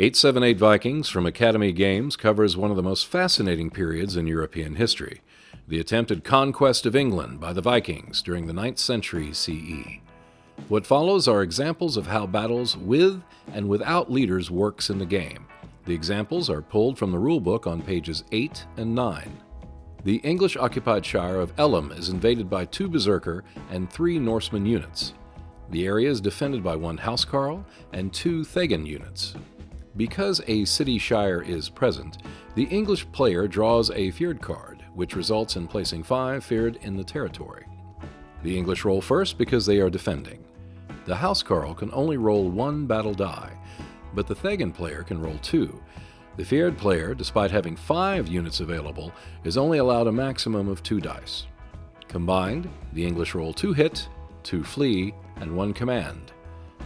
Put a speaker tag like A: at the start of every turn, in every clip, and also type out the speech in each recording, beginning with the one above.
A: 878 Vikings from Academy Games covers one of the most fascinating periods in European history, the attempted conquest of England by the Vikings during the 9th century CE. What follows are examples of how battles with and without leaders works in the game. The examples are pulled from the rulebook on pages 8 and 9. The English-occupied Shire of Elam is invaded by 2 Berserker and 3 Norseman units. The area is defended by 1 Housecarl and 2 Thegan units. Because a city shire is present, the English player draws a feared card, which results in placing 5 feared in the territory. The English roll first because they are defending. The Housecarl can only roll 1 battle die, but the Thegan player can roll 2. The feared player, despite having 5 units available, is only allowed a maximum of 2 dice. Combined, the English roll 2 hit, 2 flee, and 1 command.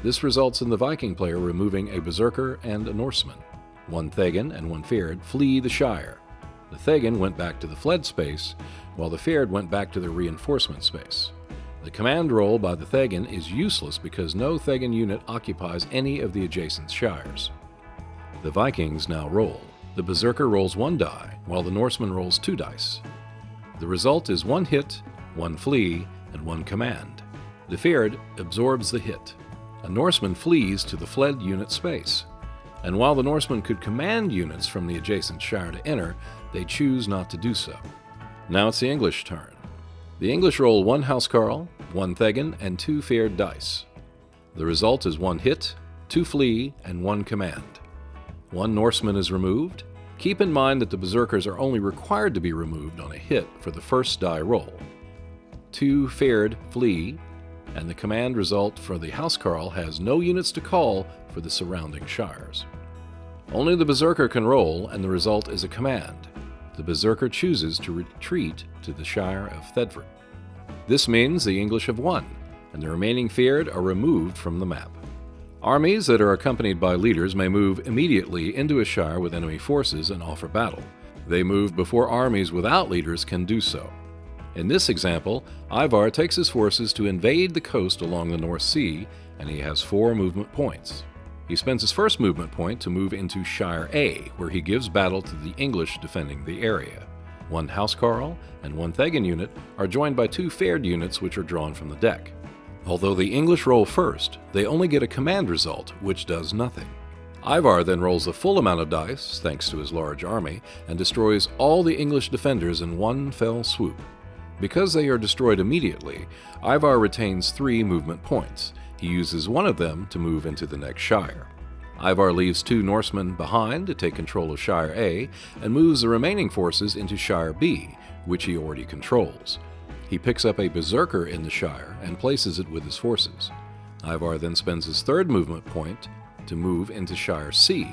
A: This results in the Viking player removing a Berserker and a Norseman. 1 Thegan and 1 feared flee the Shire. The Thegan went back to the fled space, while the feared went back to the reinforcement space. The command roll by the Thegan is useless because no Thegan unit occupies any of the adjacent shires. The Vikings now roll. The Berserker rolls 1 die, while the Norseman rolls 2 dice. The result is 1 hit, 1 flee, and 1 command. The feared absorbs the hit. A Norseman flees to the fled unit space. And while the Norseman could command units from the adjacent shire to enter, they choose not to do so. Now it's the English turn. The English roll 1 Housecarl, 1 Thegan, and 2 feared dice. The result is 1 hit, 2 flee, and 1 command. 1 Norseman is removed. Keep in mind that the Berserkers are only required to be removed on a hit for the first die roll. 2 feared flee, and the command result for the Housecarl has no units to call for the surrounding shires. Only the Berserker can roll, and the result is a command. The Berserker chooses to retreat to the Shire of Thedford. This means the English have won, and the remaining feared are removed from the map. Armies that are accompanied by leaders may move immediately into a shire with enemy forces and offer battle. They move before armies without leaders can do so. In this example, Ivar takes his forces to invade the coast along the North Sea, and he has 4 movement points. He spends his first movement point to move into Shire A, where he gives battle to the English defending the area. 1 Housecarl and 1 Thegan unit are joined by 2 feared units which are drawn from the deck. Although the English roll first, they only get a command result, which does nothing. Ivar then rolls the full amount of dice, thanks to his large army, and destroys all the English defenders in 1 fell swoop. Because they are destroyed immediately, Ivar retains 3 movement points. He uses 1 of them to move into the next shire. Ivar leaves 2 Norsemen behind to take control of Shire A and moves the remaining forces into Shire B, which he already controls. He picks up a Berserker in the Shire and places it with his forces. Ivar then spends his 3rd movement point to move into Shire C.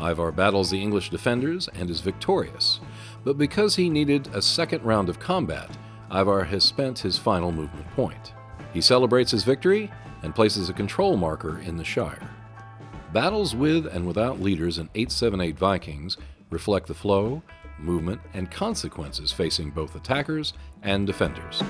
A: Ivar battles the English defenders and is victorious, but because he needed a 2nd round of combat, Ivar has spent his final movement point. He celebrates his victory and places a control marker in the Shire. Battles with and without leaders in 878 Vikings reflect the flow, movement, and consequences facing both attackers and defenders.